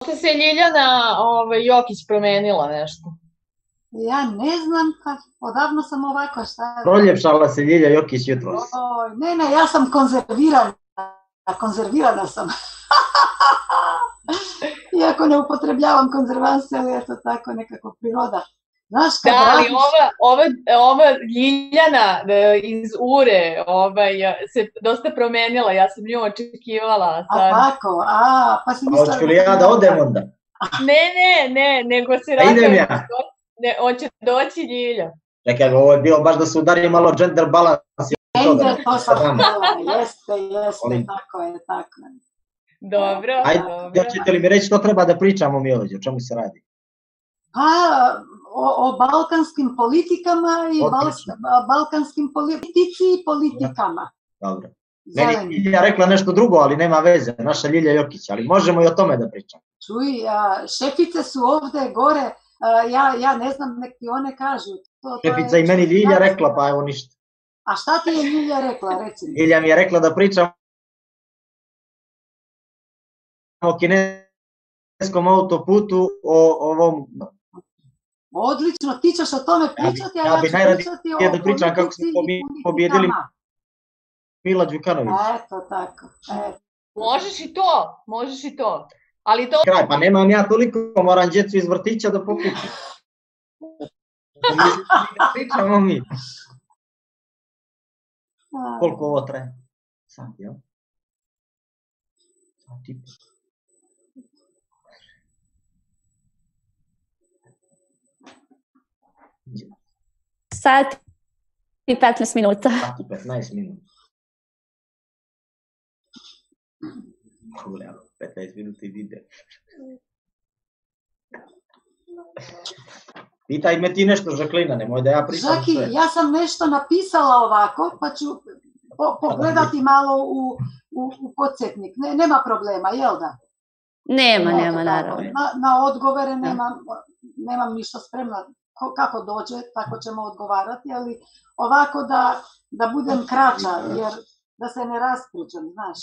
Možda se Ljiljana Jokić promenila nešto. Ja ne znam, odavno sam ovako, šta... Proljepšala se Ljilja Jokić jutros. Ne, ja sam konzervirana sam. Iako ne upotrebljavam konzervanse, ali je to tako nekako priroda. Znaš, kad ali ova Ljiljana iz Ure se dosta promenila, ja sam nju očekivala. A tako, pa si mislila... Hoću li ja da odem onda? Ne, nego se radi... idem ja. Hoće doći Ljilja. Čekaj, ovo je bilo baš da se udari malo gender balans. Gender, to sam htjela, jeste, tako je. Dobro. Ajde, hoćete li mi reći što treba da pričamo mi ovdje, o čemu se radi? Pa, o balkanskim politikama i balkanskim politici i politikama. Dobro. Meni Ljilja rekla nešto drugo, ali nema veze, naša Ljilja Jokić, ali možemo i o tome da pričamo. Čuj, šefice su ovde gore, ja ne znam, nek ti one kažu. Šefica i meni Ljilja rekla, pa evo ništa. A šta ti je Ljilja rekla, reci mi? Ljilja mi je rekla da pričamo o kineskom autoputu, o ovom... Odlično, ti ćeš o tome pričati, a ja ću pričati o politici da pričam kako smo pobjedili Mila Đukanović. Eto, tako. Možeš i to. Ali to... Kraj, pa nemam ja toliko, moram djecu iz vrtića da pokućim. Pričamo mi. Koliko ovo traje? Sat, jel? Sat i po. Sat i 15 minuta. Sat i 15 minuta. 15 minuta ide. Pitaj me ti nešto, Žaklina, nemoj da ja pričam sve. Žaki, ja sam nešto napisala ovako, pa ću pogledati malo u podsjetnik. Nema problema, jel da? Nema, naravno. Na odgovore nemam ništa spremno. Kako dođe, tako ćemo odgovarati, ali ovako da budem kraća, jer da se ne raspričam, znaš.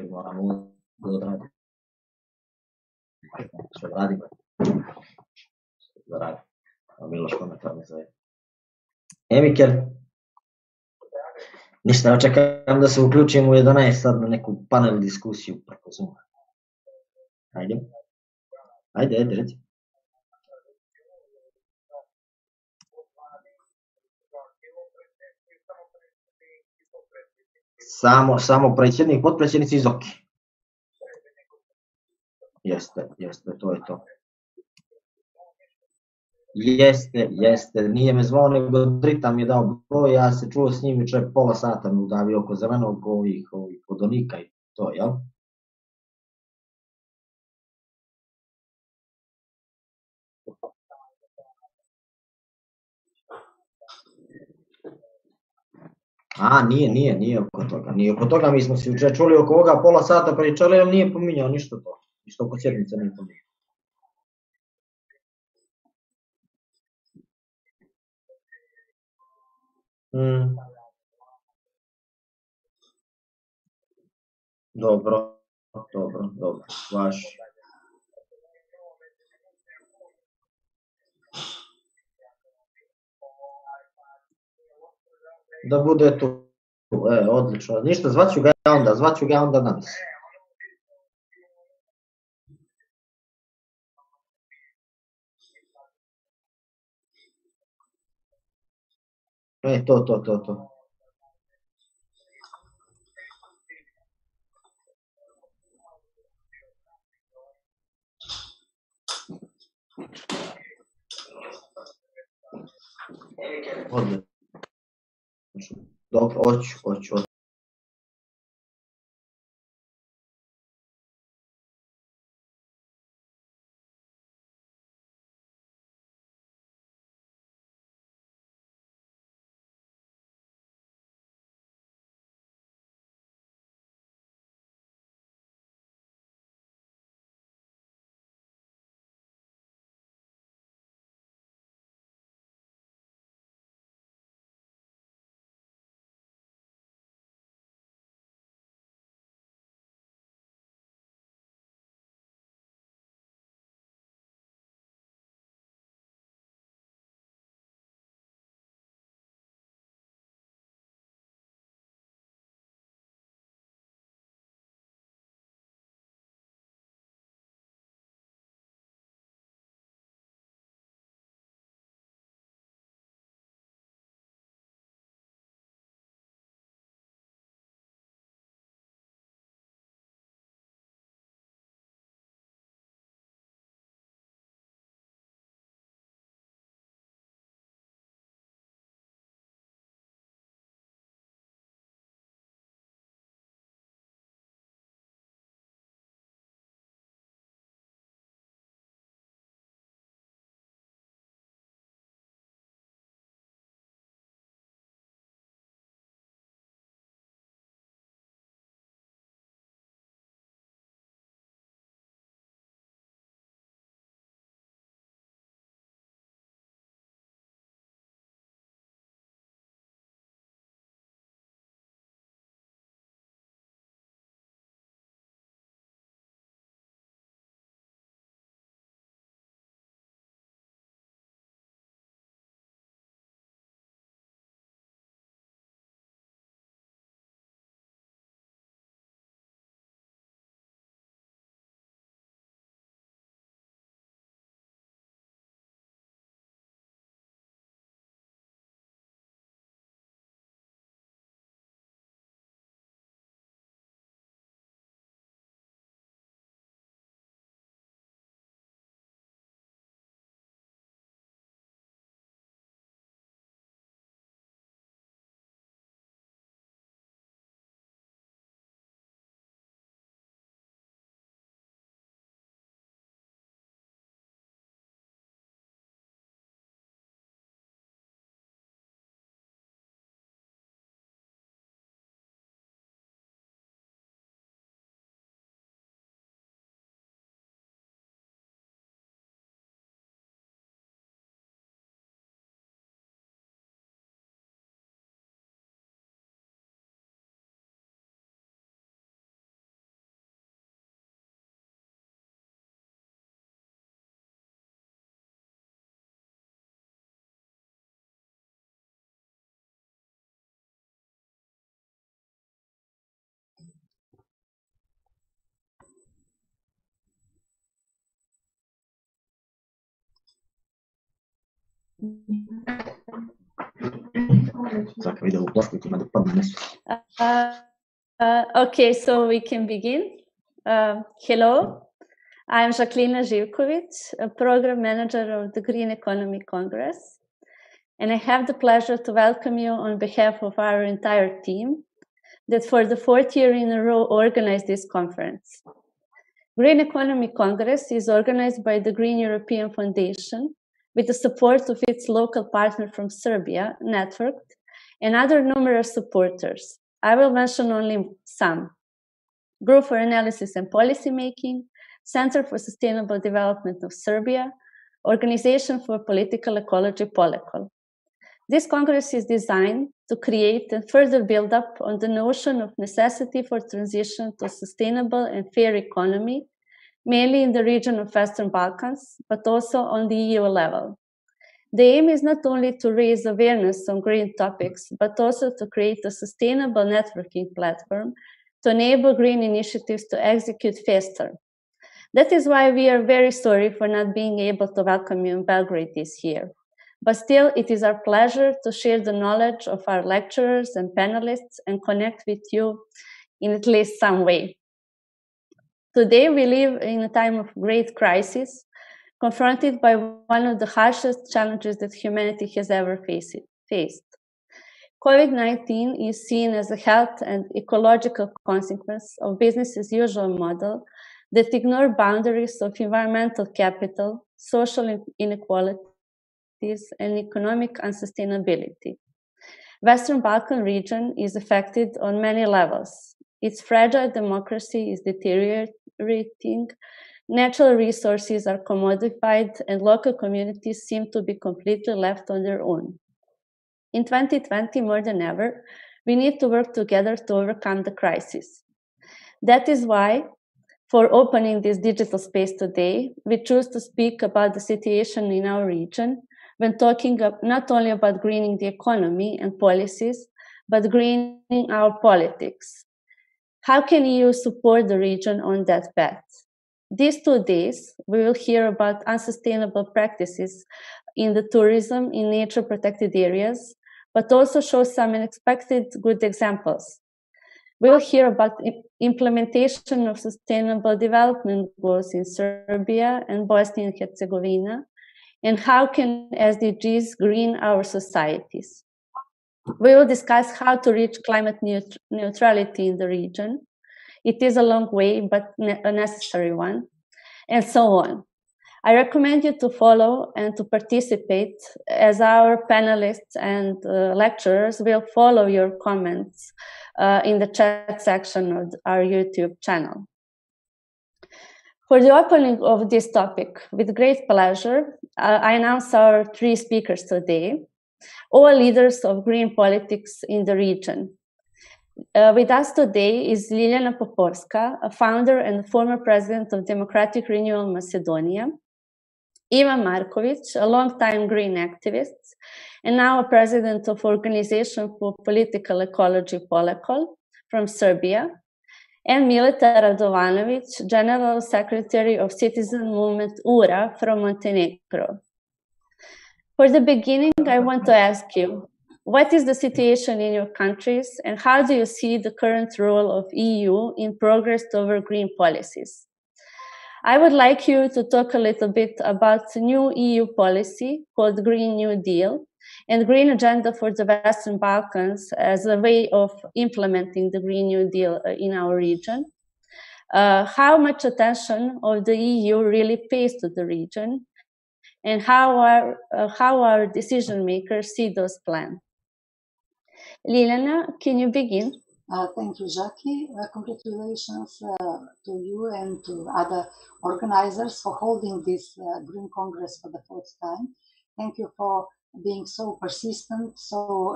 Moramo odraditi. Što radimo? Što radimo? Miloš komentar mi zove. Mikel. Ništa, očekam da se uključim u 11 sad na neku panel diskusiju preko Zooma. Ajde, reci. Samo predsjednik, potpredsjednici iz OK. Jeste, to je to. Jeste, nije me zvao, nego Drita mi je dao broj, ja se čuo s njim jučer pola sata me udavio oko zelenog ovih vodonika i to, jel? Nije oko toga. Nije oko toga, mi smo se jučer čuli oko ovoga pola sata pričali, ali nije pominjao ništa to. Ništa oko sjednice nije pominjao. Dobro, vaš. Da bude tu, odlično. Ništa, zvaću ga onda na nas. To. Odlično. Dobro, hoću. Okay, so we can begin. Hello, I'm Jacqueline Živković, a program manager of the Green Economy Congress, and I have the pleasure to welcome you on behalf of our entire team that for the 4th year in a row organized this conference. Green Economy Congress is organized by the Green European Foundation with the support of its local partner from Serbia, Networked, and other numerous supporters. I will mention only some. Group for Analysis and Policy Making, Center for Sustainable Development of Serbia, Organization for Political Ecology, Polecol. This Congress is designed to create and further build up on the notion of necessity for transition to a sustainable and fair economy, mainly in the region of Western Balkans, but also on the EU level. The aim is not only to raise awareness on green topics, but also to create a sustainable networking platform to enable green initiatives to execute faster. That is why we are very sorry for not being able to welcome you in Belgrade this year. But still, it is our pleasure to share the knowledge of our lecturers and panelists and connect with you in at least some way. Today, we live in a time of great crisis, confronted by one of the harshest challenges that humanity has ever faced. COVID-19 is seen as a health and ecological consequence of business as usual model that ignore boundaries of environmental capital, social inequalities, and economic unsustainability. Western Balkan region is affected on many levels. Its fragile democracy is deteriorating, natural resources are commodified, and local communities seem to be completely left on their own. In 2020, more than ever, we need to work together to overcome the crisis. That is why, for opening this digital space today, we choose to speak about the situation in our region when talking not only about greening the economy and policies, but greening our politics. How can EU support the region on that path? These 2 days, we will hear about unsustainable practices in the tourism in nature protected areas, but also show some unexpected good examples. We will hear about implementation of sustainable development goals in Serbia and Bosnia and Herzegovina, and how can SDGs green our societies. We will discuss how to reach climate neutrality in the region. It is a long way, but a necessary one, and so on. I recommend you to follow and to participate as our panelists and lecturers will follow your comments in the chat section of our YouTube channel. For the opening of this topic, with great pleasure, I announce our 3 speakers today, all leaders of green politics in the region. With us today is Ljiljana Popovska, a founder and former president of Democratic Renewal Macedonia, Ivan Marković, a long-time green activist, and now a president of Organization for Political Ecology, Polecol, from Serbia, and Mileta Radovanović, General Secretary of Citizen Movement URA from Montenegro. For the beginning, I want to ask you, what is the situation in your countries and how do you see the current role of EU in progress toward green policies? I would like you to talk a little bit about the new EU policy called Green New Deal and Green Agenda for the Western Balkans as a way of implementing the Green New Deal in our region. How much attention of the EU really pays to the region, and how our decision makers see those plans. Ljiljana, can you begin? Thank you, Jackie. Congratulations to you and to other organizers for holding this Green Congress for the 4th time. Thank you for being so persistent, so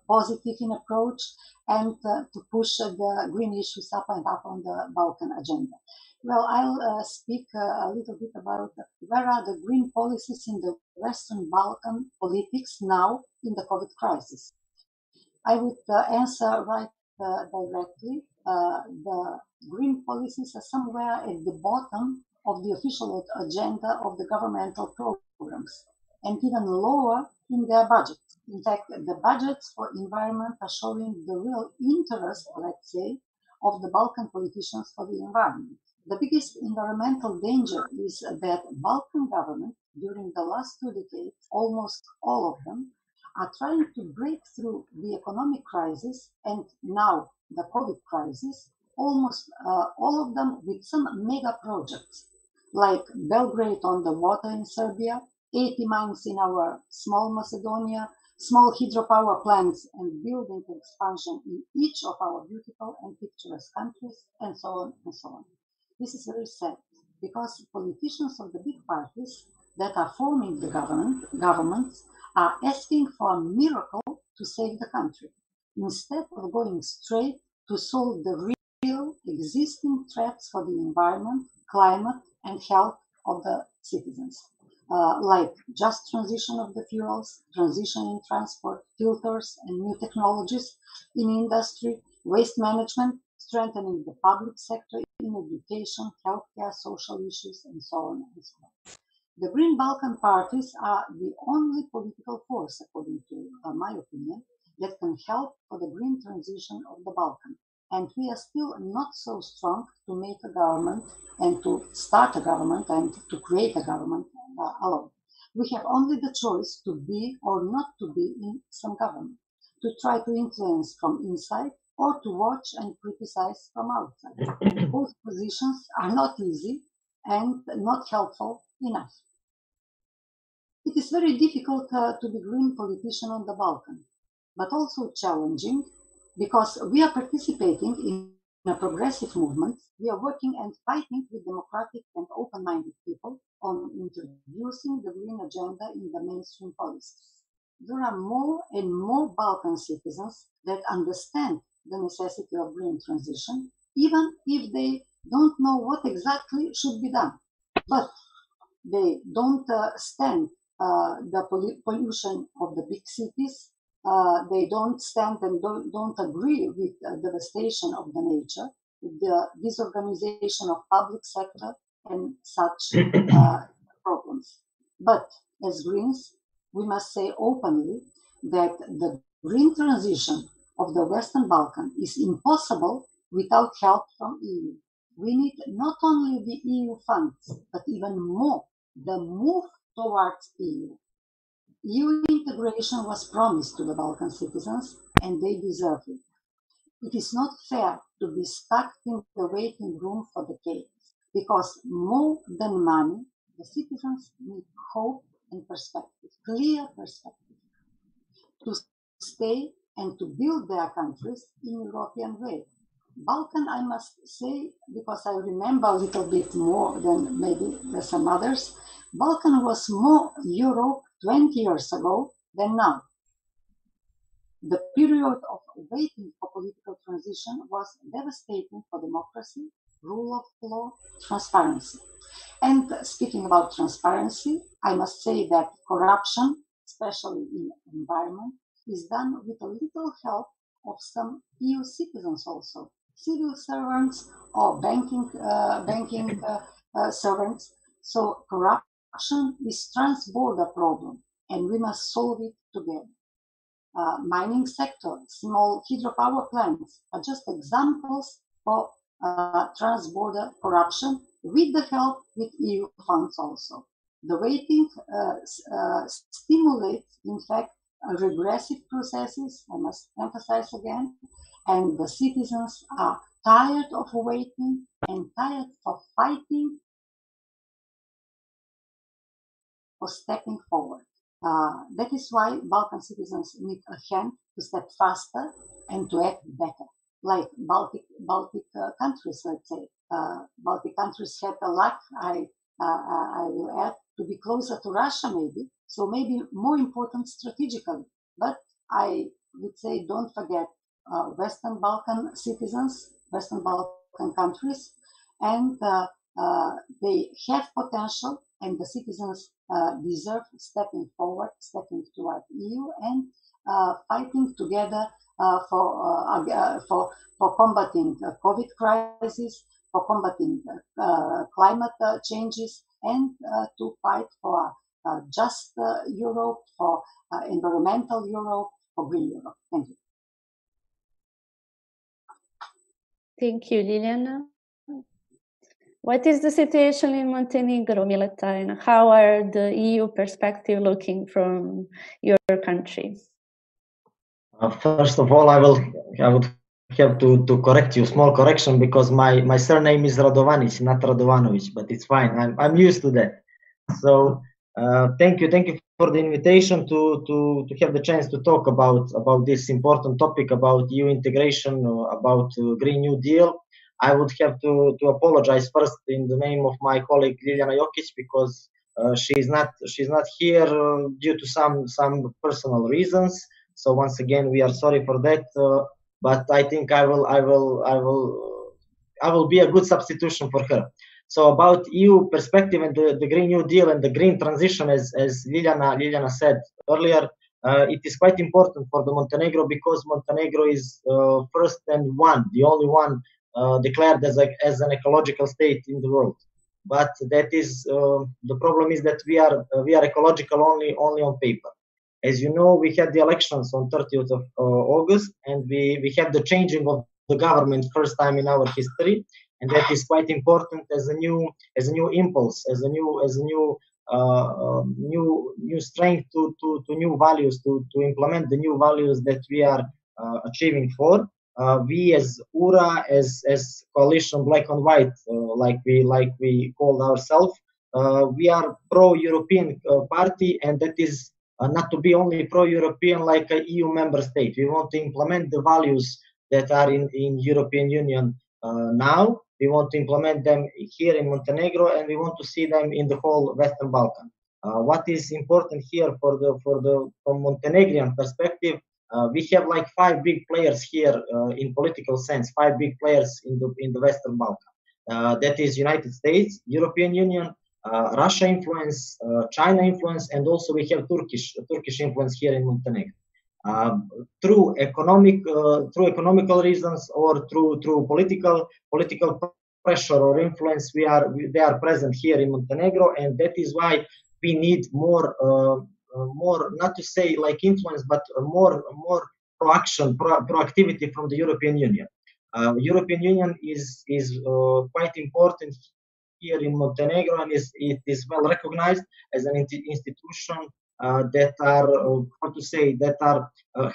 positive in approach, and to push the green issues up and up on the Balkan agenda. Well, I'll speak a little bit about where are the green policies in the Western Balkan politics now in the COVID crisis. I would answer right directly. The green policies are somewhere at the bottom of the official agenda of the governmental programs. and even lower in their budgets. In fact, the budgets for environment are showing the real interest, let's say, of the Balkan politicians for the environment. The biggest environmental danger is that Balkan governments during the last 2 decades, almost all of them, are trying to break through the economic crisis and now the COVID crisis, almost all of them with some mega projects, like Belgrade on the water in Serbia, 80 mines in our small Macedonia, small hydropower plants and building expansion in each of our beautiful and picturesque countries, and so on and so on. This is very sad because politicians of the big parties that are forming the governments are asking for a miracle to save the country, instead of going straight to solve the real existing threats for the environment, climate, and health of the citizens, like just transition of the fuels, transition in transport, filters and new technologies in industry, waste management, strengthening the public sector in education, healthcare, social issues, and so on and so on. The Green Balkan parties are the only political force, according to my opinion, that can help for the green transition of the Balkans. And we are still not so strong to make a government and to start a government and to create a government alone. We have only the choice to be or not to be in some government, to try to influence from inside or to watch and criticize from outside. Both positions are not easy and not helpful enough. It is very difficult to be green politician on the Balkan, but also challenging because we are participating in a progressive movement. We are working and fighting with democratic and open-minded people on introducing the green agenda in the mainstream policies. There are more and more Balkan citizens that understand the necessity of green transition, even if they don't know what exactly should be done. But they don't stand the pollution of the big cities. They don't stand and don't agree with devastation of the nature, with the disorganization of public sector and such problems. But as Greens, we must say openly that the green transition of the Western Balkan is impossible without help from EU. We need not only the EU funds, but even more, the move towards EU. EU integration was promised to the Balkan citizens, and they deserve it. It is not fair to be stuck in the waiting room for decades, because more than money, the citizens need hope and perspective, clear perspective, to stay and to build their countries in European way. Balkan, I must say, because I remember a little bit more than maybe some others, Balkan was more Europe 20 years ago than now. The period of waiting for political transition was devastating for democracy, rule of law, transparency. And speaking about transparency, I must say that corruption, especially in environment, is done with a little help of some EU citizens also, civil servants or banking servants. So corruption is trans-border problem, and we must solve it together. Mining sector, small hydropower plants are just examples of trans-border corruption with the help with EU funds also. The waiting stimulates, in fact, regressive processes, I must emphasize again, and the citizens are tired of waiting and tired of fighting for stepping forward. That is why Balkan citizens need a hand to step faster and to act better. Like Baltic countries, let's say. Baltic countries have the luck, I will add, to be closer to Russia maybe, so maybe more important strategically. But I would say don't forget Western Balkan citizens, Western Balkan countries, and they have potential, and the citizens deserve stepping forward, stepping toward EU, and fighting together for combating the COVID crisis, for combating climate changes, and to fight for just Europe, for environmental Europe, for green Europe? Thank you. Thank you, Liliana. What is the situation in Montenegro, Mileta, and how are the EU perspective looking from your country? First of all, I would have to correct you, small correction, because my surname is Radovanic, not Radovanovic, but it's fine. I'm used to that. So thank you for the invitation to have the chance to talk about this important topic about EU integration, about Green New Deal. I would have to apologize first in the name of my colleague Ljiljana Jokic, because she's not here due to some personal reasons. So once again, we are sorry for that. But I think I will be a good substitution for her. So about EU perspective and the Green New Deal and the green transition, as Ljiljana said earlier, it is quite important for the Montenegro, because Montenegro is first and the only one declared as an ecological state in the world. But that is the problem is that we are ecological only on paper. As you know, we had the elections on 30th of August, and we had the changing of the government first time in our history, and that is quite important as a new impulse, as a new strength to new values, to implement the new values that we are achieving for. We as URA, as coalition Black and White, like we called ourselves, we are pro-European party, and that is not to be only pro-European like a EU member state. We want to implement the values that are in European Union now. We want to implement them here in Montenegro, and we want to see them in the whole Western Balkan. What is important here from Montenegrin perspective, we have like 5 big players here in political sense, 5 big players in the Western Balkan. That is United States, European Union, Russia influence, China influence, and also we have Turkish influence here in Montenegro. Through economical reasons or through political pressure or influence, they are present here in Montenegro, and that is why we need more, not to say like influence, but more proactivity from the European Union. European Union is quite important here in Montenegro, and it is well recognized as an institution that are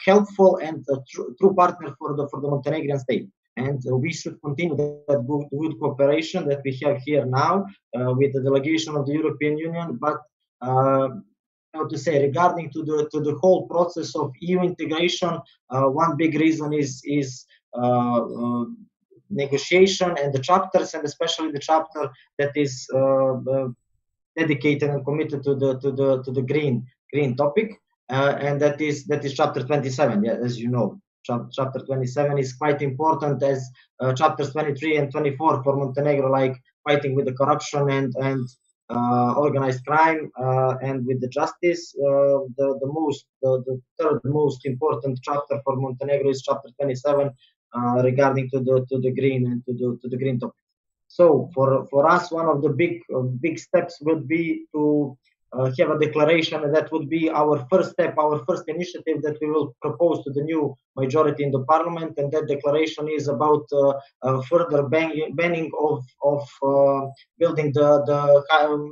helpful and a true partner for the Montenegrin state. And we should continue that good cooperation that we have here now with the delegation of the European Union. But regarding to the whole process of EU integration, one big reason is negotiation and the chapters, and especially the chapter that is dedicated and committed to the green topic, and that is chapter 27. Yeah, as you know, chapter 27 is quite important, as chapters 23 and 24 for Montenegro, like fighting with the corruption and organized crime and with the justice. The third most important chapter for Montenegro is chapter 27 regarding to the green and to the green topic. So for us, one of the big steps would be to have a declaration, and that would be our first step, our first initiative that we will propose to the new majority in the parliament, and that declaration is about further banning of building the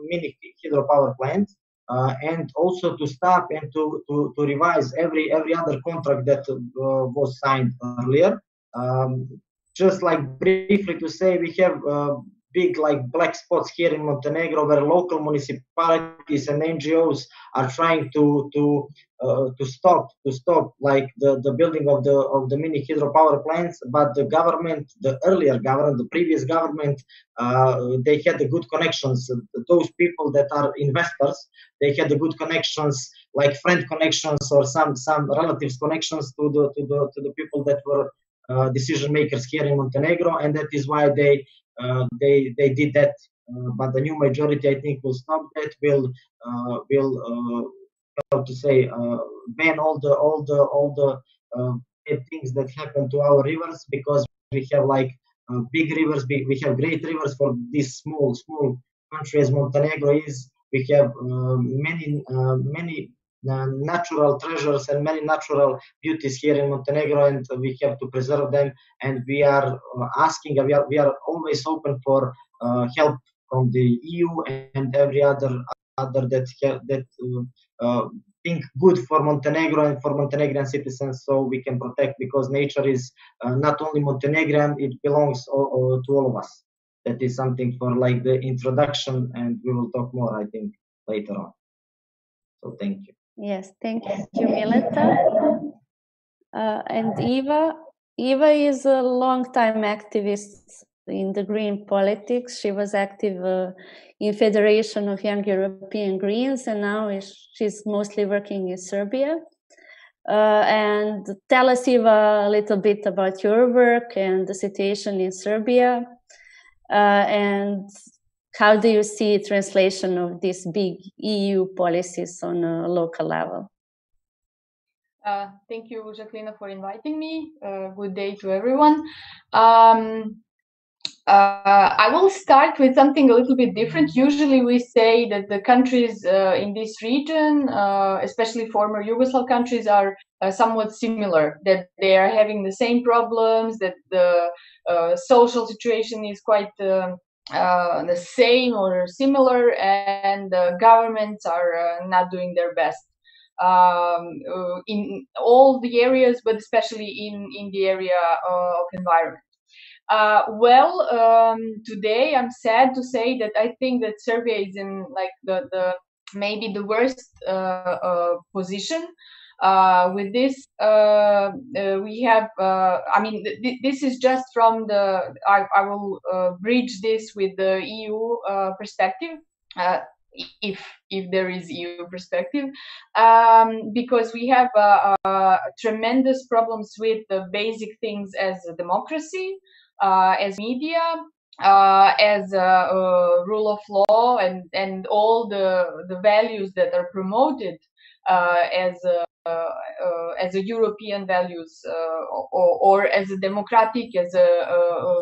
mini hydropower plant, and also to stop and to revise every other contract that was signed earlier. Just like briefly to say, we have big like black spots here in Montenegro where local municipalities and NGOs are trying to stop like the building of the mini hydropower plants, but the government, the earlier government, the previous government, they had the good connections. Those people that are investors, they had the good connections, like friend connections or some relatives connections to the people that were decision makers here in Montenegro, and that is why they did that. But the new majority, I think, will stop that. Will how to say ban all the things that happen to our rivers, because we have like big rivers. We have great rivers for this small country as Montenegro is. We have many natural treasures and many natural beauties here in Montenegro, and we have to preserve them. And we are asking, we are always open for help from the EU and every other that think good for Montenegro and for Montenegrin citizens, so we can protect, because nature is not only Montenegrin, it belongs to all of us. That is something for like the introduction, and we will talk more, I think, later on. So thank you. Yes, thank you, Mileta. And Eva is a long-time activist in the green politics. She was active in Federation of Young European Greens, and now she's mostly working in Serbia. And tell us, Eva, a little bit about your work and the situation in Serbia, and how do you see translation of these big EU policies on a local level? Thank you, Jacqueline, for inviting me. Good day to everyone. I will start with something a little bit different. Usually we say that the countries in this region, especially former Yugoslav countries, are somewhat similar, that they are having the same problems, that the social situation is quite the same or similar, and governments are not doing their best in all the areas, but especially in the area of environment. Today I'm sad to say that I think that Serbia is in like the maybe the worst position. With this, we have. I mean, this is just from the. I will bridge this with the EU perspective. If there is EU perspective, because we have tremendous problems with the basic things as democracy, as media, as rule of law, and all the values that are promoted as a European values, or as a democratic, as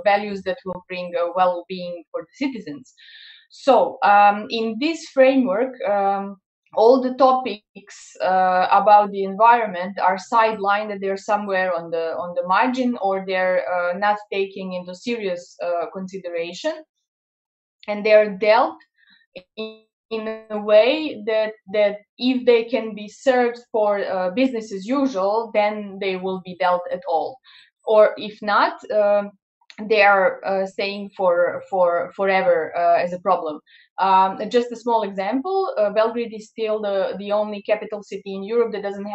values that will bring well-being for the citizens. So in this framework, all the topics about the environment are sidelined, that they're somewhere on the margin, or they're not taking into serious consideration, and they're dealt in a way that if they can be served for business as usual, then they will be dealt at all, or if not, they are staying for forever as a problem. Just a small example: Belgrade is still the only capital city in Europe that doesn't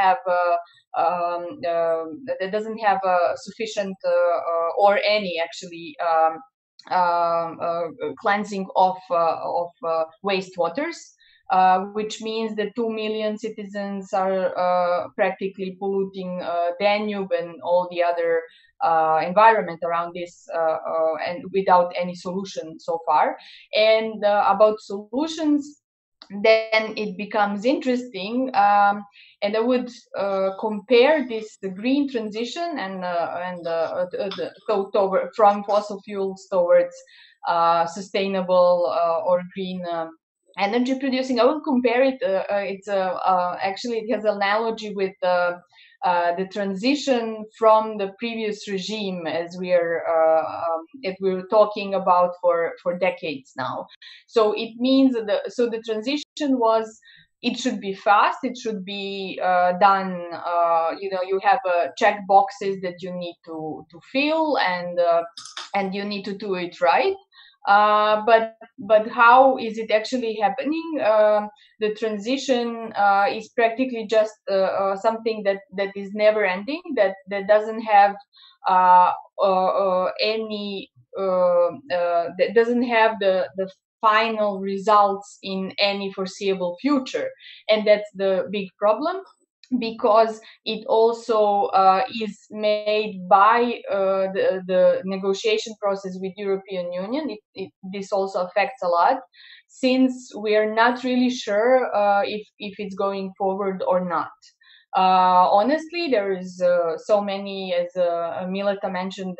have sufficient or any actually cleansing of wastewaters. Which means that 2 million citizens are practically polluting Danube and all the other environment around this, and without any solution so far. And about solutions, then it becomes interesting, and I would compare this the green transition from fossil fuels towards sustainable or green energy producing. I will compare it. Actually it has an analogy with the transition from the previous regime, as we were talking about for decades now. So it means the transition was, it should be fast, it should be done. You have check boxes that you need to fill, and you need to do it right. But how is it actually happening? The transition is practically just something that is never ending, that doesn't have any that doesn't have the final results in any foreseeable future, and that's the big problem, because it also is made by the negotiation process with European Union. This also affects a lot, since we are not really sure if it's going forward or not. Honestly, there is so many, as Mileta mentioned,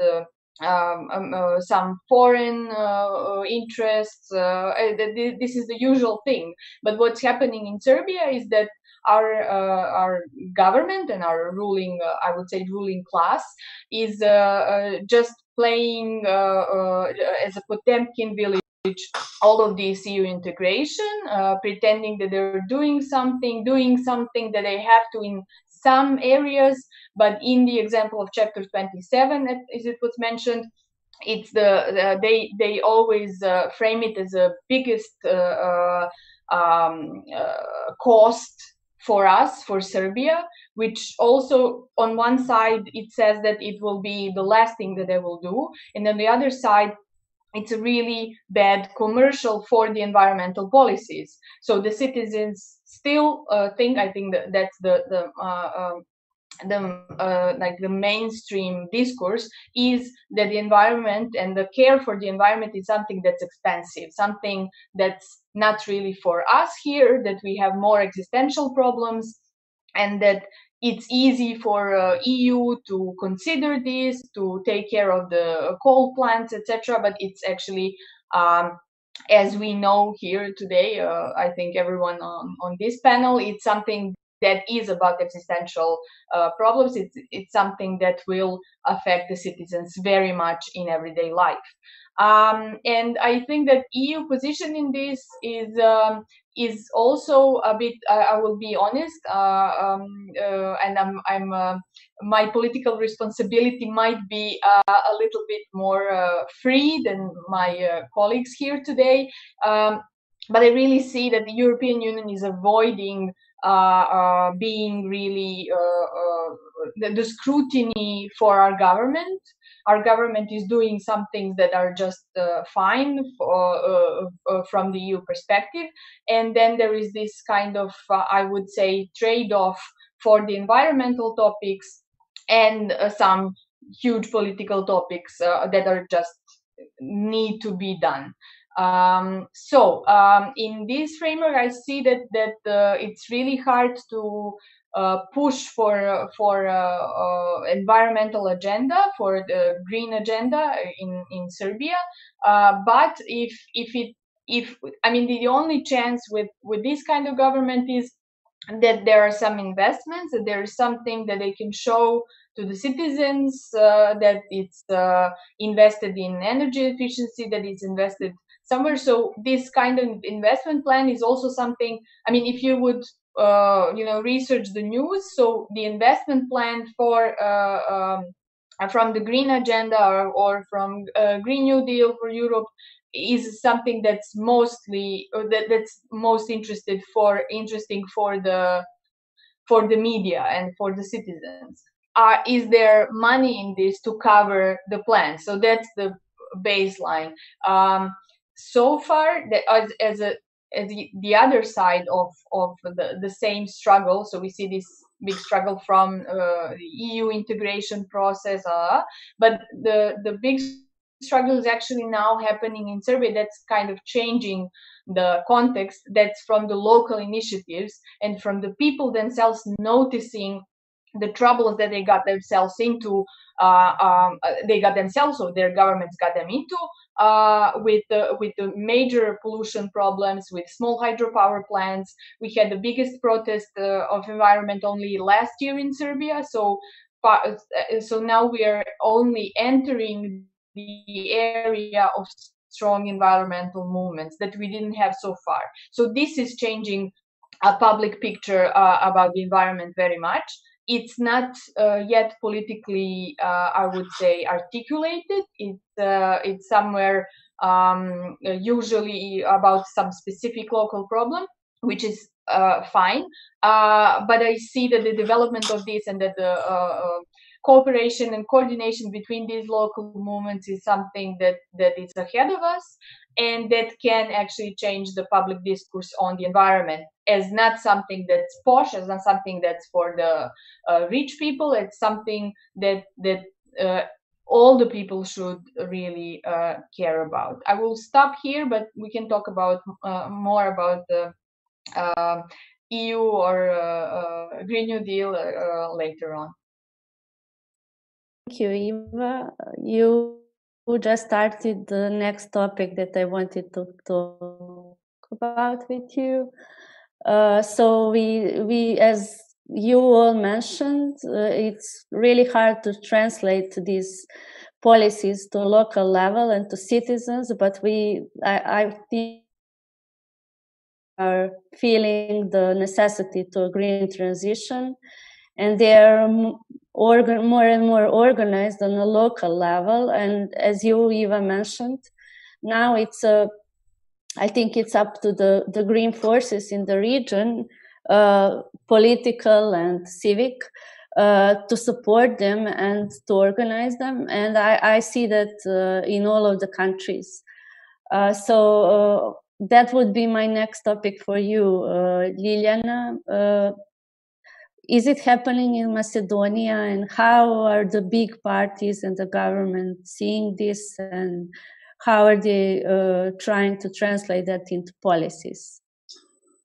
some foreign interests. This is the usual thing. But what's happening in Serbia is that our government and our ruling, I would say, ruling class is just playing as a Potemkin village all of this EU integration, pretending that they're doing something that they have to in some areas, but in the example of chapter 27, as it was mentioned, it's they always frame it as a biggest cost for us, for Serbia, which also on one side it says that it will be the last thing that they will do, and on the other side it's a really bad commercial for the environmental policies. So the citizens still think, I think that's like the mainstream discourse is that the environment and the care for the environment is something that's expensive, something that's not really for us here, that we have more existential problems, and that it's easy for EU to consider this, to take care of the coal plants, etc. But it's actually, as we know here today, I think everyone on this panel, it's something that is about existential problems. It's something that will affect the citizens very much in everyday life. And I think that EU position in this is also a bit. I will be honest, and I'm my political responsibility might be a little bit more free than my colleagues here today. But I really see that the European Union is avoiding being really the scrutiny for our government. Our government is doing some things that are just fine from the EU perspective, and then there is this kind of, I would say, trade-off for the environmental topics and some huge political topics that are just need to be done. In this framework, I see that it's really hard to push for environmental agenda, for the green agenda in Serbia. But if I mean the only chance with this kind of government is that there are some investments, that there is something that they can show to the citizens, that it's invested in energy efficiency, that it's invested somewhere. So this kind of investment plan is also something. I mean, if you would research the news, so the investment plan for from the green agenda or from Green New Deal for Europe is something that's mostly that's most interesting for the media and for the citizens. Is there money in this to cover the plan? So that's the baseline. So far, as the other side of the same struggle, so we see this big struggle from the EU integration process, but the big struggle is actually now happening in Serbia. That's kind of changing the context. That's from the local initiatives and from the people themselves noticing the troubles that they got themselves into, they got themselves, or their governments got them into, with the major pollution problems, with small hydropower plants. We had the biggest protest of environment only last year in Serbia. So now we are only entering the area of strong environmental movements that we didn't have so far. So this is changing a public picture about the environment very much. It's not yet politically, I would say, articulated. It's somewhere usually about some specific local problem, which is fine. But I see that the development of this and that the cooperation and coordination between these local movements is something that is ahead of us, and that can actually change the public discourse on the environment as not something that's posh, as not something that's for the rich people. It's something that all the people should really care about. I will stop here, but we can talk about more about the EU or Green New Deal later on. Thank you, Eva. You just started the next topic that I wanted to talk about with you. So we, as you all mentioned, it's really hard to translate these policies to local level and to citizens, but I think are feeling the necessity to a green transition, and they are more and more organized on a local level. And as you even mentioned, now I think it's up to the green forces in the region, political and civic, to support them and to organize them. And I see that in all of the countries. So that would be my next topic for you, Liliana. Is it happening in Macedonia, and how are the big parties and the government seeing this, and how are they trying to translate that into policies?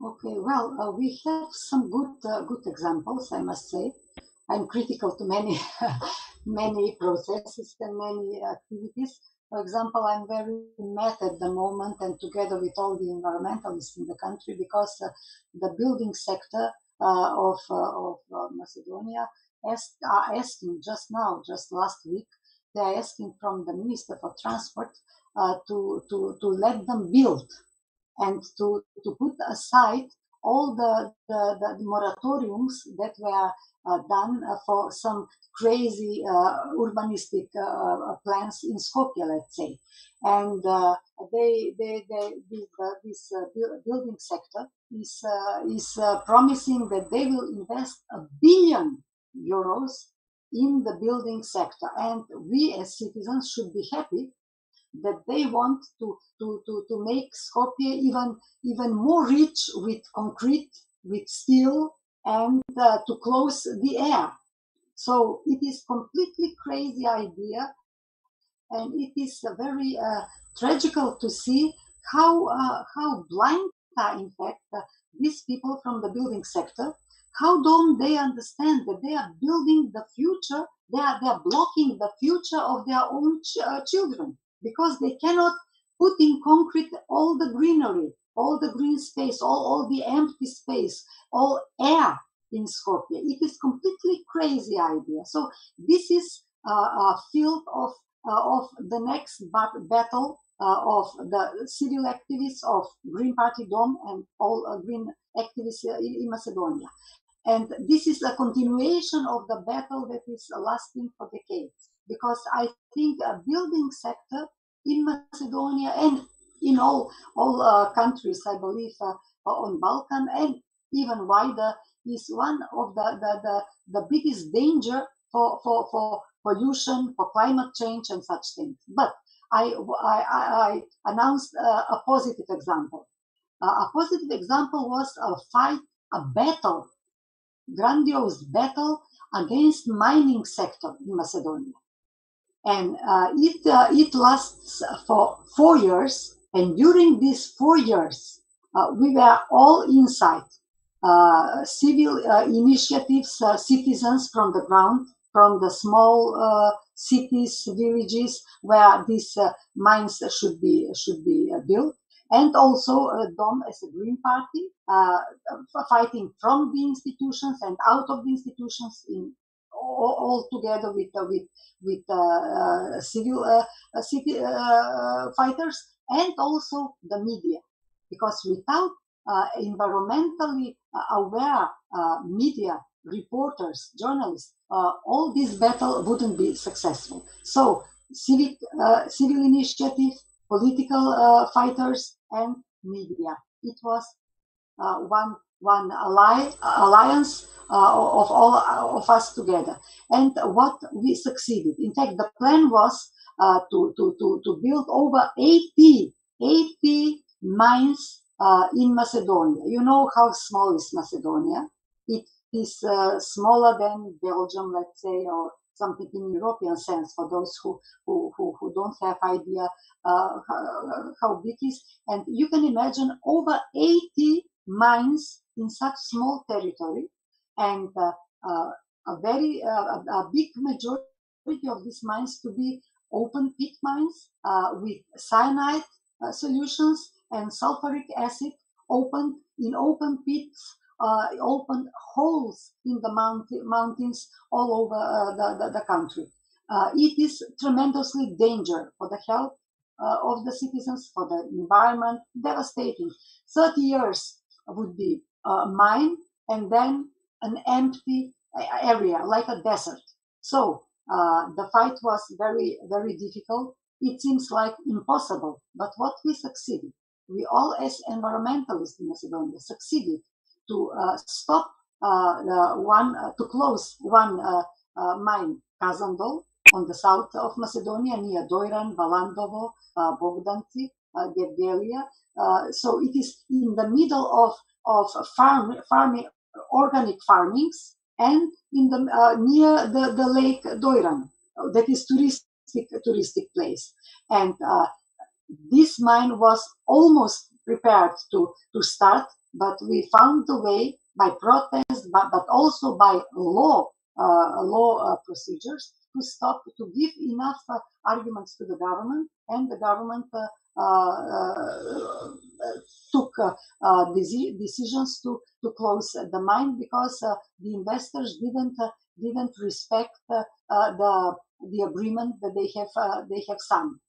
Okay, well, we have some good examples, I must say. I'm critical to many many processes and many activities. For example, I'm very mad at the moment, and together with all the environmentalists in the country, because the building sector of Macedonia are asking just now, just last week, they are asking from the Minister for Transport to let them build and to put aside all the moratoriums that were done for some crazy urbanistic plans in Skopje, let's say. And this building sector is promising that they will invest €1 billion in the building sector. And we as citizens should be happy that they want to make Skopje even more rich with concrete, with steel, and to close the air. So it is completely crazy idea, and it is very tragical to see how blind are in fact these people from the building sector. How don't they understand that they are building the future? They are blocking the future of their own children, because they cannot put in concrete all the greenery, all the green space, all the empty space, all air in Skopje. It is completely crazy idea. So this is a field of the next battle of the civil activists of Green Party Dom and all green activists in Macedonia. And this is a continuation of the battle that is lasting for decades. Because I think a building sector in Macedonia and in all countries, I believe, on Balkan and even wider, is one of the biggest danger for pollution, for climate change and such things. But I announced a positive example. A positive example was a battle, grandiose battle against mining sector in Macedonia. And it lasts for 4 years. And during these 4 years, we were all inside. Civil initiatives, citizens from the ground, from the small cities, villages where these mines should be built, and also DOM as a Green Party, fighting from the institutions and out of the institutions, in all together with civil city fighters, and also the media, because without environmentally aware media, reporters, journalists, all this battle wouldn't be successful. So civil initiative, political fighters, and media. It was one alliance of all of us together. And what we succeeded. In fact, the plan was to build over 80 mines in Macedonia. You know how small is Macedonia? It is smaller than Belgium, let's say, or something in European sense, for those who don't have idea how big it is. And you can imagine over 80 mines in such small territory, and a big majority of these mines to be open pit mines with cyanide solutions and sulfuric acid opened in open pits, opened holes in the mountains all over the country. It is tremendously dangerous for the health of the citizens, for the environment, devastating. 30 years would be mine and then an empty area like a desert. So the fight was very, very difficult. It seems like impossible, but what we succeeded, we all as environmentalists in Macedonia succeeded to stop to close one mine, Kazandol, on the south of Macedonia near Doiran, Valandovo, Bogdanci, Gergelia. So it is in the middle of farming, organic farmings, and in the near the lake Doiran, that is touristic place. And this mine was almost prepared to start, but we found the way by protest, but also by law procedures to stop, to give enough arguments to the government, and the government took decisions to close the mine because the investors didn't respect the agreement that they have signed.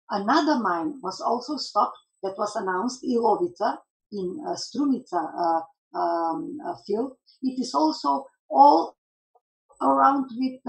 Another mine was also stopped that was announced, Ilovica, in Strumica field. It is also all around with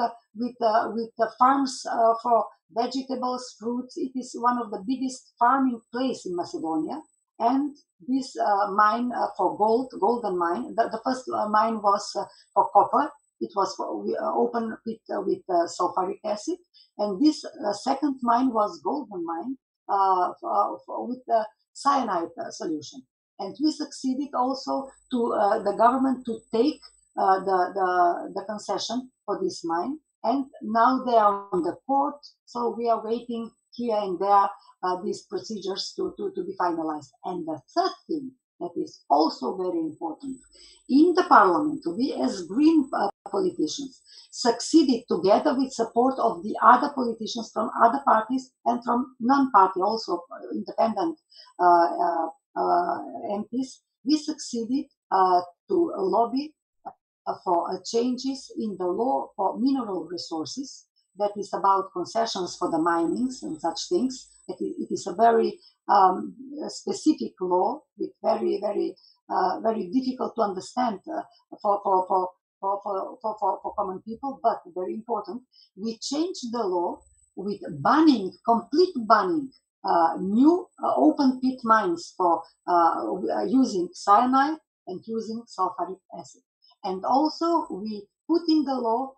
the farms for vegetables, fruits. It is one of the biggest farming place in Macedonia. And this mine for golden mine, the first mine was for copper. It was open pit with sulfuric acid. And this second mine was golden mine with the cyanide solution. And we succeeded also to the government to take the concession for this mine. And now they are on the court, so we are waiting here and there these procedures to be finalized. And the third thing that is also very important, in the parliament, we as green politicians succeeded, together with support of the other politicians from other parties and from non-party, also independent MPs, we succeeded to lobby for changes in the law for mineral resources, that is about concessions for the minings and such things. It is a very specific law with very, very, very difficult to understand for common people, but very important. We changed the law with banning, complete banning, new open pit mines for using cyanide and using sulfuric acid. And also we put in the law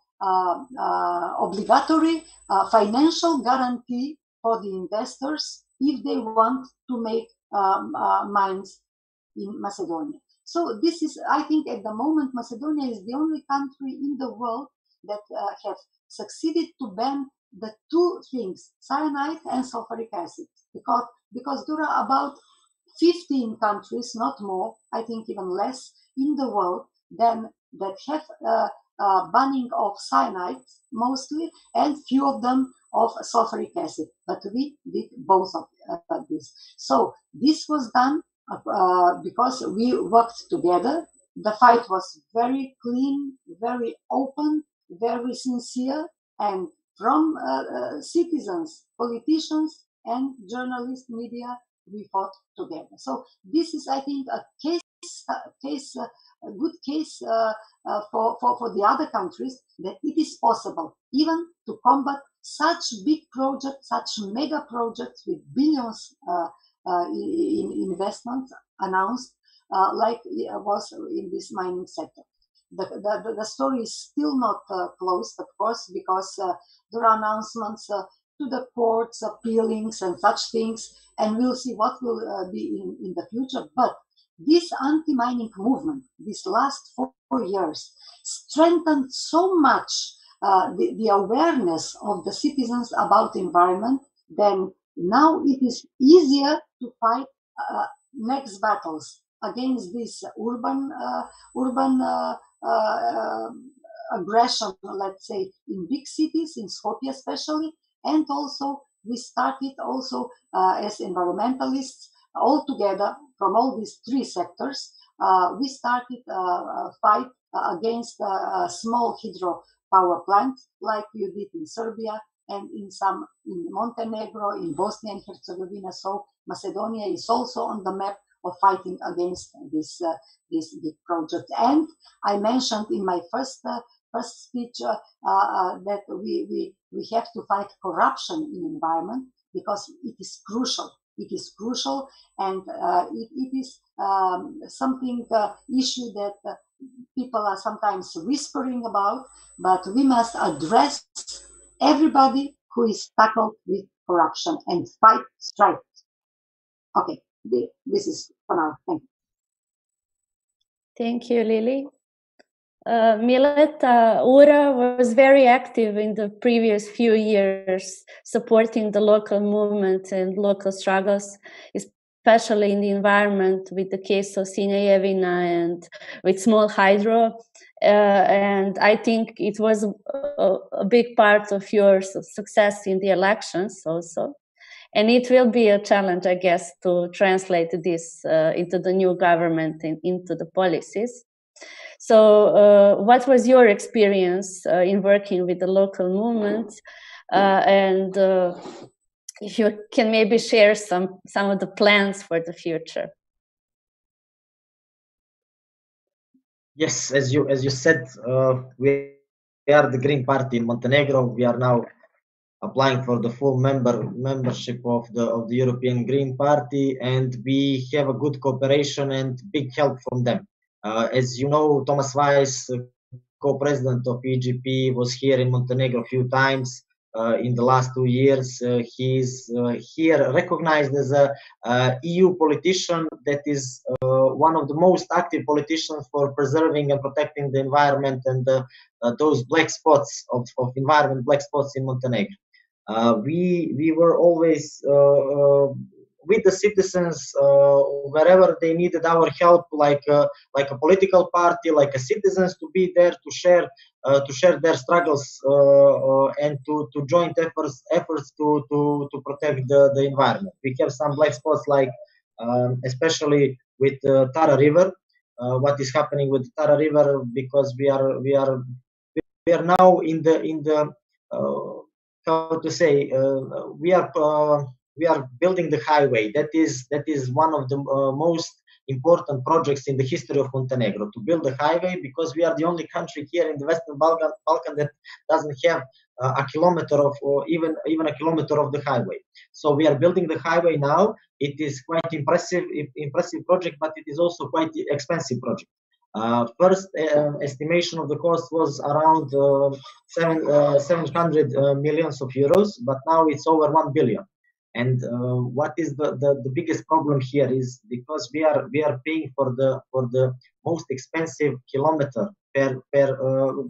obligatory financial guarantee for the investors if they want to make mines in Macedonia. So this is, I think at the moment, Macedonia is the only country in the world that have succeeded to ban the two things, cyanide and sulfuric acid, because there are about 15 countries, not more, I think even less, in the world that have banning of cyanide mostly, and few of them of sulfuric acid. But we did both of this. So this was done because we worked together. The fight was very clean, very open, very sincere, and from citizens, politicians, and journalists, media, we fought together. So this is, I think, a good case for the other countries, that it is possible even to combat such big projects, such mega projects with billions in investments announced, like was in this mining sector. The story is still not closed, of course, because there are announcements to the courts, appealings, and such things, and we'll see what will be in the future. But this anti-mining movement, these last 4 years, strengthened so much the awareness of the citizens about the environment. Then now it is easier to fight next battles against this urban aggression, let's say, in big cities, in Skopje especially, And also we started also as environmentalists all together from all these three sectors. We started a fight against small hydropower plants like you did in Serbia and in Montenegro, in Bosnia and Herzegovina. So Macedonia is also on the map of fighting against this big project. And I mentioned in my first speech that we have to fight corruption in environment because it is crucial. It is crucial, and it is something issue that people are sometimes whispering about, but we must address everybody who is tackled with corruption and fight strike. Okay, this is for now. Thank you. Thank you, Lily. Mileta Ura was very active in the previous few years, supporting the local movement and local struggles, especially in the environment with the case of Sinjevina and with small hydro. And I think it was a big part of your success in the elections also. And it will be a challenge, I guess, to translate this into the new government and into the policies. So what was your experience in working with the local movement? And if you can maybe share some of the plans for the future. Yes, as you said, we are the Green Party in Montenegro. We are now applying for the full membership of the European Green Party, and we have a good cooperation and big help from them. As you know, Thomas Weiss, co-president of EGP, was here in Montenegro a few times in the last 2 years. He's here recognized as a EU politician that is one of the most active politicians for preserving and protecting the environment and those black spots of environment, black spots in Montenegro. We were always with the citizens wherever they needed our help, like a political party, like a citizens, to be there to share their struggles and to join efforts to protect the environment. We have some black spots, like especially with Tara River. What is happening with Tara River, because we are now in the how to say, we are building the highway. That is one of the most important projects in the history of Montenegro, to build the highway, because we are the only country here in the Western Balkan that doesn't have a kilometer of, or even a kilometer of the highway. So we are building the highway now. It is quite impressive project, but it is also quite expensive project. First estimation of the cost was around 700 millions of euros, but now it's over 1 billion. And what is the biggest problem here is because we are paying for the most expensive kilometer per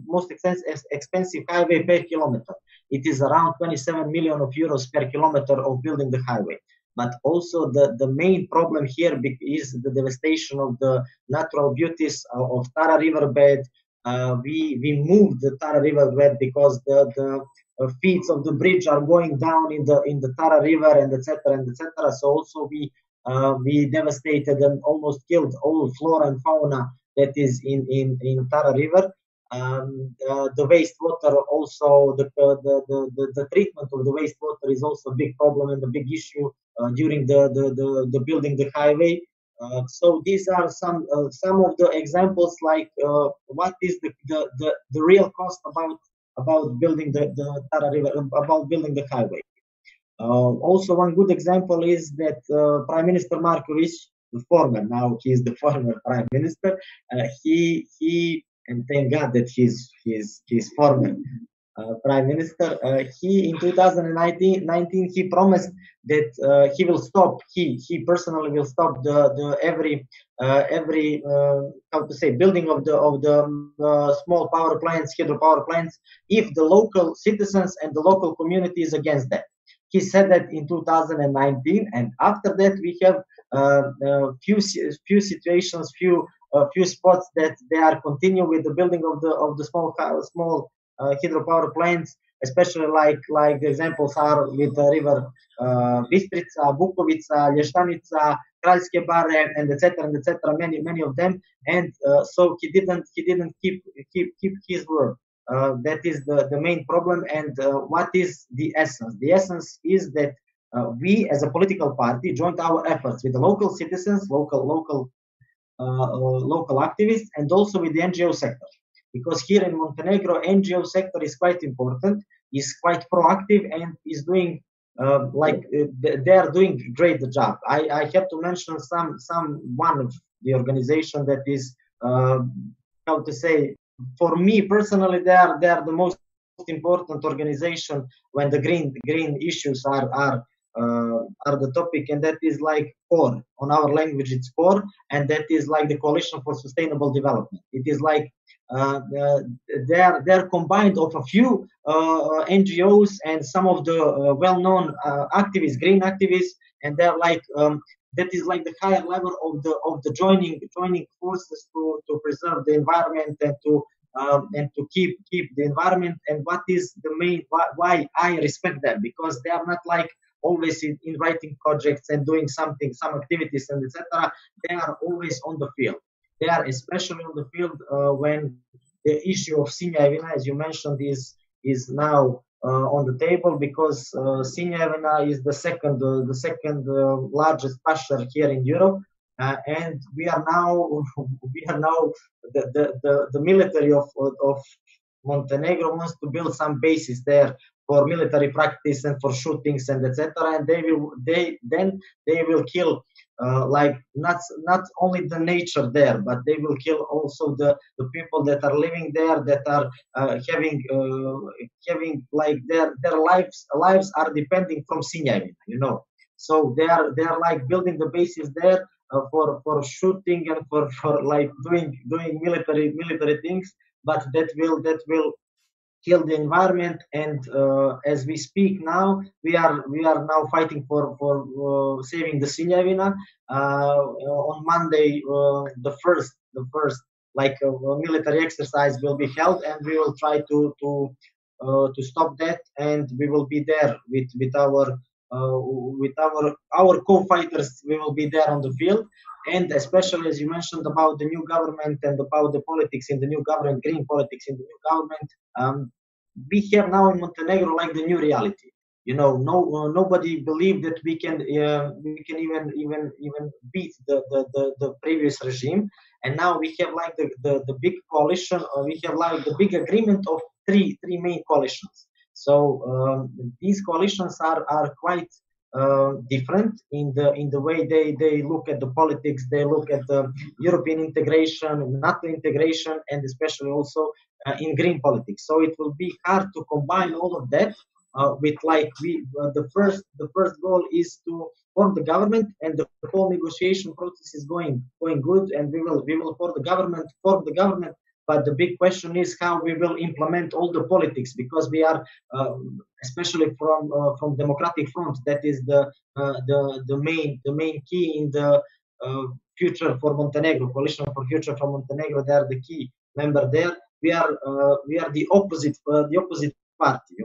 most expensive highway per kilometer. It is around 27 million of euros per kilometer of building the highway. But also the main problem here is the devastation of the natural beauties of Tara riverbed. We moved the Tara riverbed because the feet of the bridge are going down in the Tara river, and etc. and etc. So also we devastated and almost killed all flora and fauna that is in Tara river. The wastewater, also the treatment of the wastewater is also a big problem and a big issue during the building the highway. So these are some of the examples, like what is the real cost about building the Tara river, about building the highway. Also, one good example is that Prime Minister Markovic, the former, now he is the former Prime Minister. He and thank God that he's former Prime Minister. He in 2019 he promised that he will stop. He personally will stop the every how to say, building of the small power plants, hydropower plants, if the local citizens and the local community is against that. He said that in 2019, and after that we have few situations, few spots that they are continue with the building of the small hydropower plants. especially like the examples are with the river Bistrica, Bukovica, Lještanica, Kraljske Bare, and etc. Many of them, and so he didn't keep his word. That is the main problem. And what is the essence? The essence is that we, as a political party, joined our efforts with the local citizens, local activists, and also with the NGO sector. Because here in Montenegro, NGO sector is quite important, is quite proactive, and is doing they are doing great job. I have to mention one of the organization that is how to say, for me personally, they are the most important organization when the green issues are the topic, and that is like core. On our language, it's core, and that is like the Coalition for Sustainable Development. It is like they're combined of a few NGOs and some of the well-known activists, green activists, and they're like that is like the higher level of the joining forces to preserve the environment and to keep the environment. And what is the main why I respect them? Because they are not like always in writing projects and doing some activities and etc. They are always on the field. They are especially on the field when the issue of Sinjavina, as you mentioned, is now on the table, because Sinjavina is the second largest pasture here in Europe, and we are now the military of Montenegro wants to build some bases there for military practice and for shootings and etc. And they will kill like not only the nature there, but they will kill also the people that are living there, that are having like their lives are depending from Sinjavina, So they are like building the bases there for shooting and for like doing military things, but that will kill the environment. And as we speak now, we are now fighting for saving the Sinjavina. On Monday, the first like military exercise will be held, and we will try to stop that, and we will be there with our co-fighters. We will be there on the field. And especially, as you mentioned about the new government and about the politics in the new government, green politics in the new government, we have now in Montenegro like the new reality. Nobody believed that we can even beat the previous regime. And now we have like the big coalition, or we have like the big agreement of three main coalitions. So these coalitions are quite different in the way they look at the politics. They look at the European integration, NATO integration, and especially also in green politics. So it will be hard to combine all of that with like the first goal is to form the government, and the whole negotiation process is going good, and we will form the government. But the big question is how we will implement all the politics, because we are, especially from Democratic Front, that is the main key in the future for Montenegro, Coalition for Future for Montenegro. They are the key member there. We are the opposite party,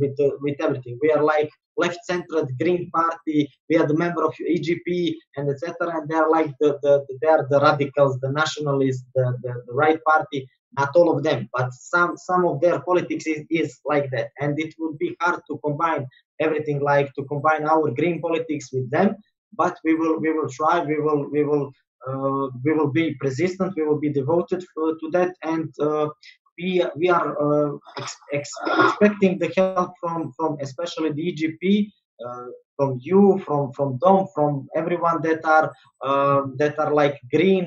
with everything. We are like left-centered Green Party. We are the member of EGP and etc. And they are like they are the radicals, the nationalists, the right party. Not all of them, but some of their politics is like that. And it would be hard to combine everything, like to combine our green politics with them. But we will try. We will be persistent. We will be devoted to that, and we are expecting the help from especially the EGP, from you, from Dom, from everyone that are like green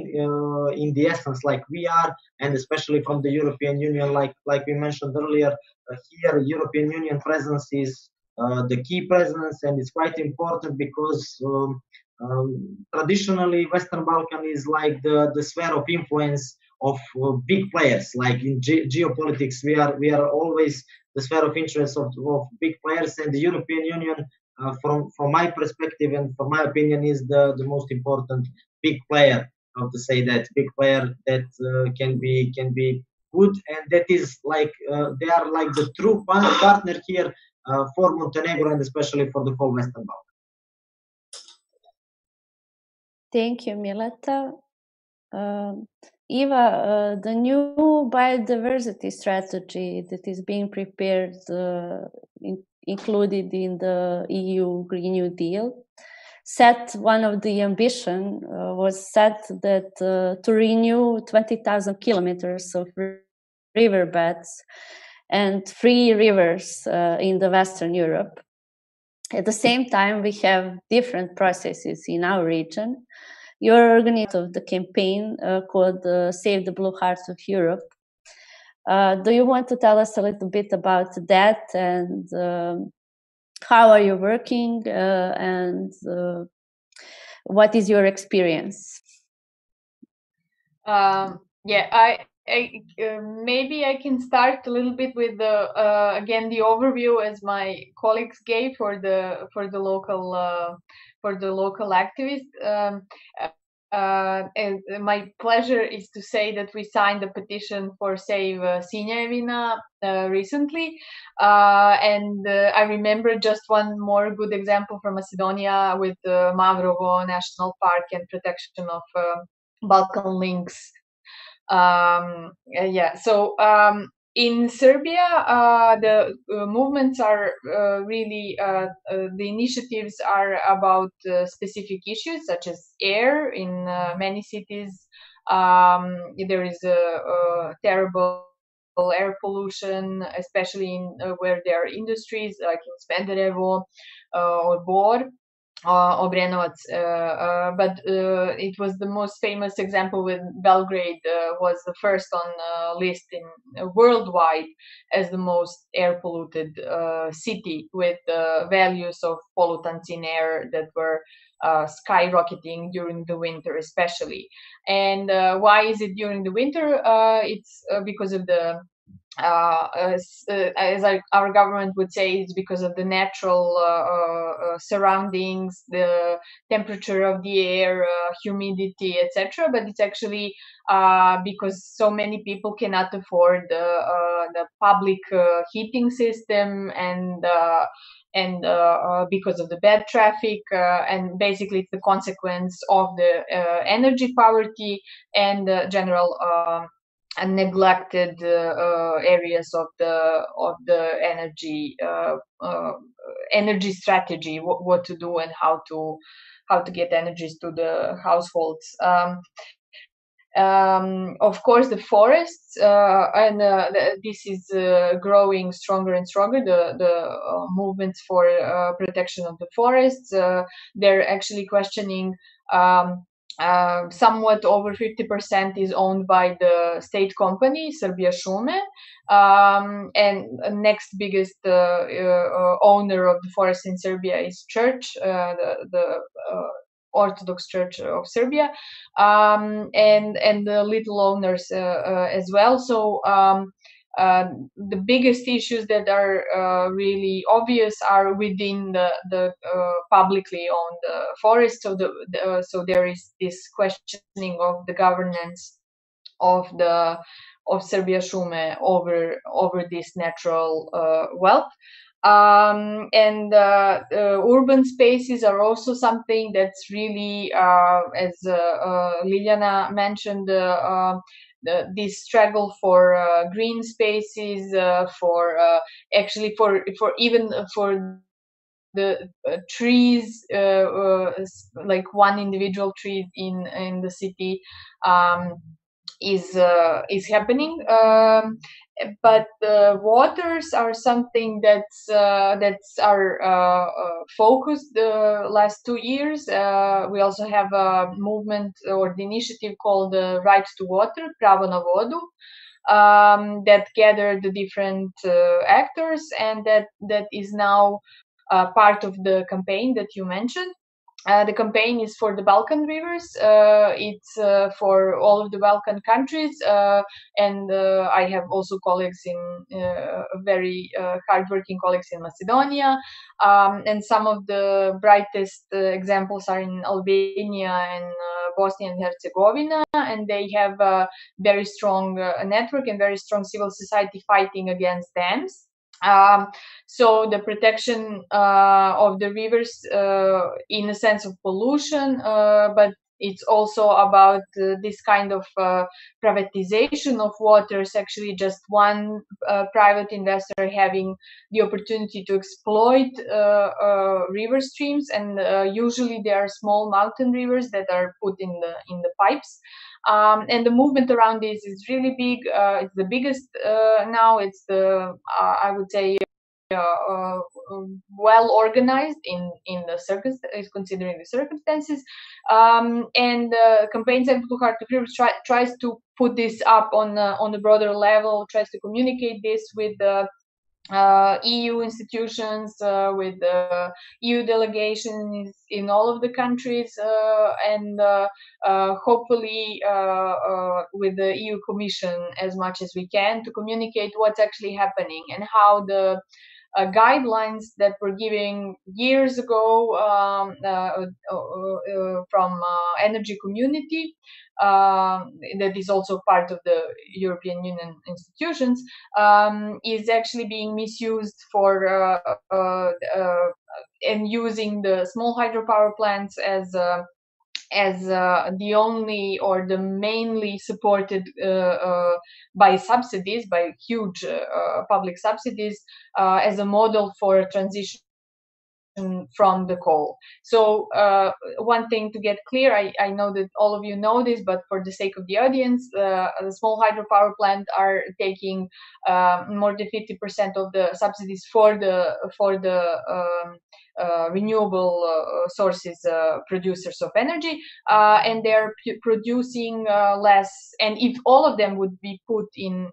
in the essence, like we are, and especially from the European Union, like we mentioned earlier. Here, European Union presence is the key presence, and it's quite important because traditionally Western Balkan is like the sphere of influence of big players. Like in geopolitics, we are always the sphere of influence of big players, and the European Union, from my perspective and from my opinion, is the most important big player. How to say that? Big player that can be good, and that is like they are like the true partner here for Montenegro and especially for the whole Western Balkans. Thank you, Mileta. Eva, the new biodiversity strategy that is being prepared, included in the EU Green New Deal, set one of the ambition was set that to renew 20,000 kilometers of riverbeds and 3 rivers in the Western Europe. At the same time, we have different processes in our region. Your organization of the campaign called Save the Blue Heart of Europe. Do you want to tell us a little bit about that, and how are you working, and what is your experience? Maybe I can start a little bit with the again the overview as my colleagues gave for the local activists. And my pleasure is to say that we signed a petition for Save Sinjevina recently, and I remember just one more good example from Macedonia with Mavrovo National Park and protection of Balkan links. In Serbia, the movements are really the initiatives are about specific issues such as air. In many cities, there is a terrible air pollution, especially in where there are industries like in Smederevo or Bor. Obrenovac, but it was the most famous example with Belgrade was the first on list in worldwide as the most air polluted city, with values of pollutants in air that were skyrocketing during the winter, especially. And why is it during the winter? It's because of the our government would say, it's because of the natural surroundings, the temperature of the air, humidity, etc. But it's actually because so many people cannot afford the public heating system, and because of the bad traffic, and basically it's the consequence of the energy poverty and general and neglected areas of the energy strategy, what to do and how to get energies to the households. Of course, the forests, and this is growing stronger and stronger. The movements for protection of the forests, they're actually questioning. Somewhat over 50% is owned by the state company Serbia Šume, and next biggest owner of the forest in Serbia is Church, the Orthodox Church of Serbia, and the little owners as well. So the biggest issues that are really obvious are within the publicly owned forest. So there is this questioning of the governance of Serbia Šume over this natural wealth. And urban spaces are also something that's really, as Liliana mentioned, this struggle for green spaces, for actually for even for the trees, like one individual tree in the city is happening. But the waters are something that's our focus the last 2 years. We also have a movement or the initiative called Right to Water, Pravo na vodu, that gathered the different actors, and that is now part of the campaign that you mentioned. The campaign is for the Balkan rivers. It's for all of the Balkan countries, and I have also colleagues in very hardworking colleagues in Macedonia, and some of the brightest examples are in Albania and Bosnia and Herzegovina, and they have a very strong network and very strong civil society fighting against dams. Um, so the protection of the rivers in a sense of pollution, but it's also about this kind of privatization of waters, actually just one private investor having the opportunity to exploit river streams, and usually they are small mountain rivers that are put in the pipes. And the movement around this is really big. It's the biggest now. It's the I would say well organized in the considering the circumstances. And campaigns and Blue Heart of Rivers tries to put this up on a broader level, tries to communicate this with the EU institutions, with EU delegations in all of the countries, and hopefully with the EU Commission as much as we can to communicate what's actually happening and how the guidelines that were given years ago from energy community that is also part of the European Union institutions is actually being misused for and using the small hydropower plants as the only or the mainly supported by subsidies, by huge public subsidies, as a model for transition from the coal. So one thing to get clear, I know that all of you know this, but for the sake of the audience, the small hydropower plant are taking more than 50% of the subsidies for the renewable sources producers of energy, and they're producing less. And if all of them would be put in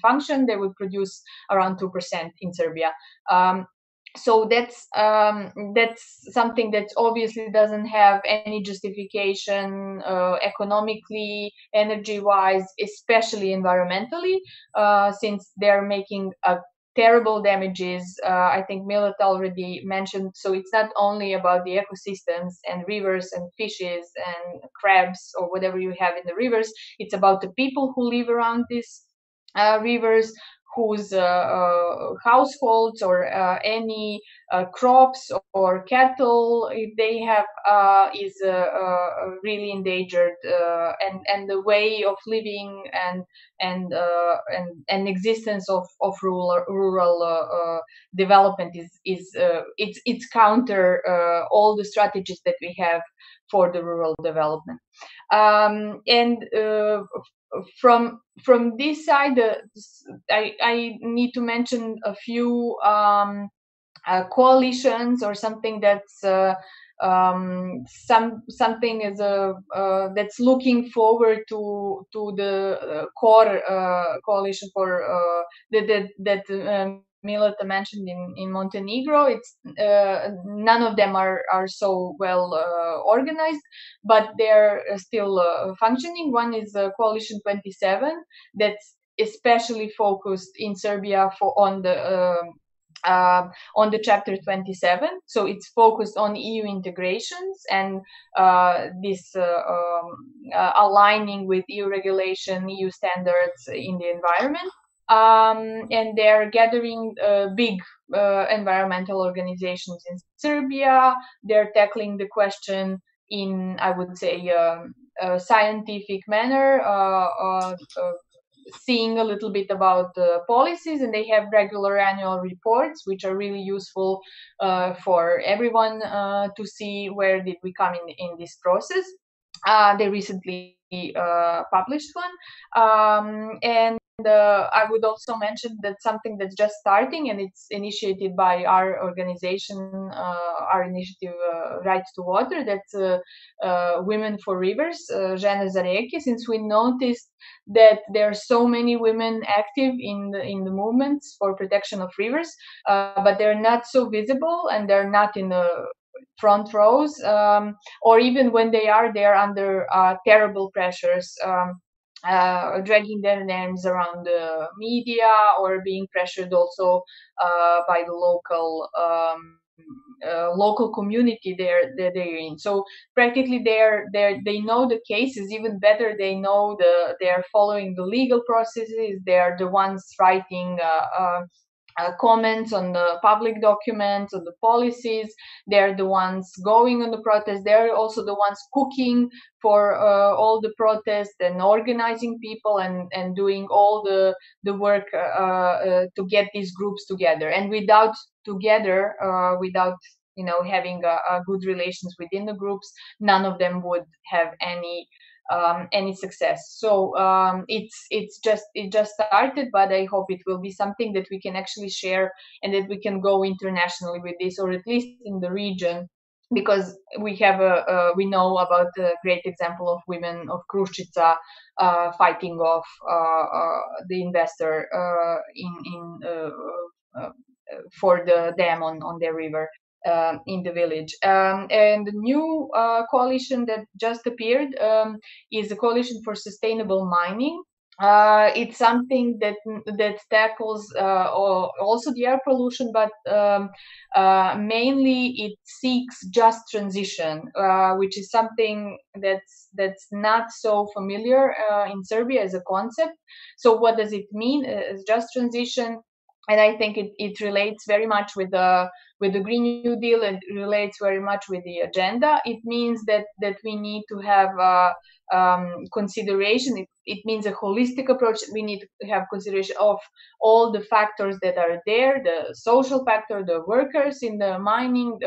function, they would produce around 2% in Serbia. So that's something that obviously doesn't have any justification economically, energy-wise, especially environmentally, since they're making terrible damages. I think Milet already mentioned. So it's not only about the ecosystems and rivers and fishes and crabs or whatever you have in the rivers. It's about the people who live around these rivers, whose households or any crops or cattle, if they have, is really endangered, and the way of living and existence of rural development is it's counter all the strategies that we have for the rural development. And from this side, I need to mention a few coalitions or something that's something is that's looking forward to the core coalition for that Mileta mentioned in Montenegro. It's none of them are so well organized, but they're still functioning. One is Coalition 27, that's especially focused in Serbia on the chapter 27. So it's focused on EU integrations and this aligning with EU regulation, EU standards in the environment. And they're gathering big environmental organizations in Serbia. They're tackling the question in, I would say, a scientific manner, seeing a little bit about the policies, and they have regular annual reports, which are really useful for everyone to see where did we come in this process. They recently published one, and I would also mention that something that's just starting, and it's initiated by our organization, our initiative, Rights to Water, that's Women for Rivers, Žene za rijeke, since we noticed that there are so many women active in the movements for protection of rivers, but they're not so visible, and they're not in the front rows, or even when they are there under terrible pressures, dragging their names around the media, or being pressured also by the local community they're in. So practically they know the cases even better. They know they're following the legal processes. They are the ones writing comments on the public documents, on the policies. They're the ones going on the protest. They're also the ones cooking for all the protests and organizing people and doing all the work to get these groups together. And without having a good relations within the groups, none of them would have any success. So it just started, but I hope it will be something that we can actually share, and that we can go internationally with this, or at least in the region, because we know about the great example of women of Kruščica fighting off the investor for the dam on their river in the village. And the new coalition that just appeared is the Coalition for Sustainable Mining. It's something that tackles also the air pollution, but mainly it seeks just transition, which is something that's not so familiar in Serbia as a concept. So what does it mean as just transition? And I think it relates very much with the Green New Deal, and relates very much with the agenda. It means that we need to have consideration. It means a holistic approach. We need to have consideration of all the factors that are there: the social factor, the workers in the mining,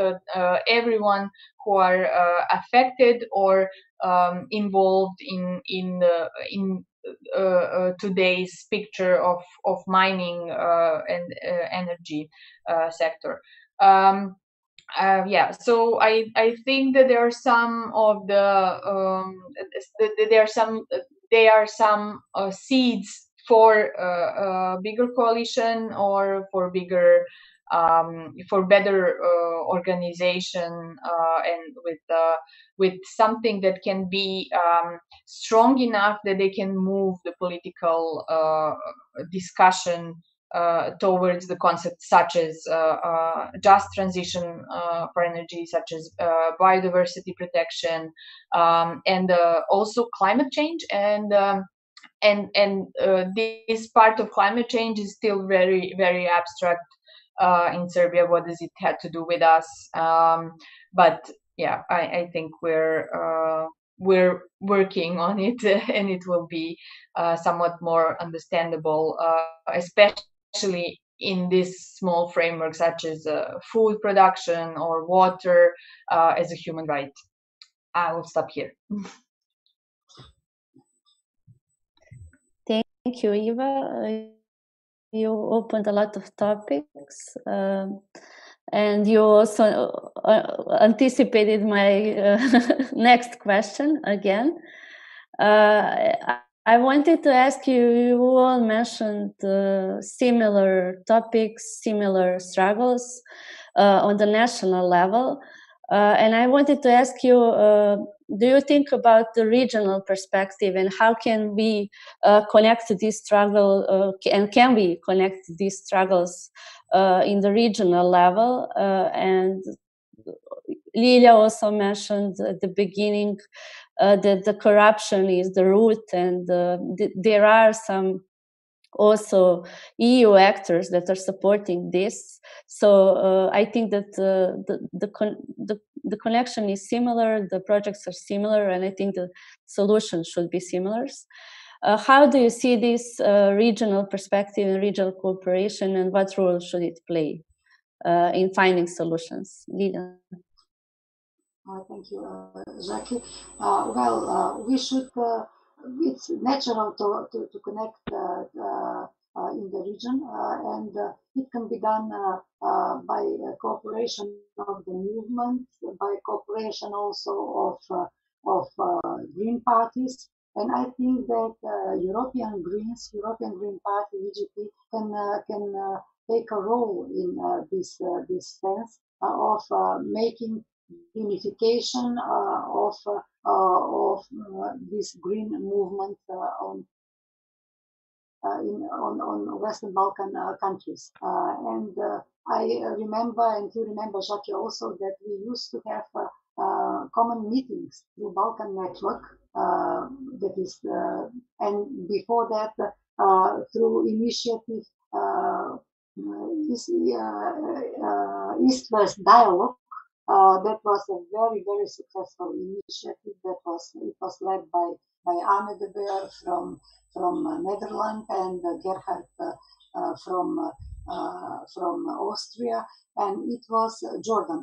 everyone who are affected or involved in today's picture of mining and energy sector. So I think that there are some of some seeds for a bigger coalition, or for better organization, and with something that can be strong enough that they can move the political discussion towards the concepts such as just transition for energy, such as biodiversity protection, and also climate change. And this part of climate change is still very, very abstract in Serbia. What does it have to do with us? But yeah, I think we're working on it, and it will be somewhat more understandable, especially in this small framework, such as food production or water as a human right. I will stop here. Thank you, Eva. You opened a lot of topics, and you also anticipated my next question again. I wanted to ask you, you all mentioned similar topics, similar struggles on the national level. And I wanted to ask you, do you think about the regional perspective, and how can we connect this struggle, and can we connect these struggles in the regional level? And Lilia also mentioned at the beginning that the corruption is the root, and there are some also EU actors that are supporting this. So I think that the connection is similar, the projects are similar, and I think the solutions should be similar. How do you see this regional perspective and regional cooperation, and what role should it play in finding solutions? Lina. Thank you, Jackie. We should. It's natural to connect in the region, and it can be done by cooperation of the movement, by cooperation also of green parties. And I think that European Green Party, EGP, can take a role in this sense of making unification of this green movement on Western Balkan countries. And I remember, and you remember, Jackie, also that we used to have common meetings through Balkan Network. That is, and before that, through initiative East-West Dialogue. That was a very, very successful initiative. It was led by Ame de Beer from Netherlands and Gerhard from Austria, and it was Jordan.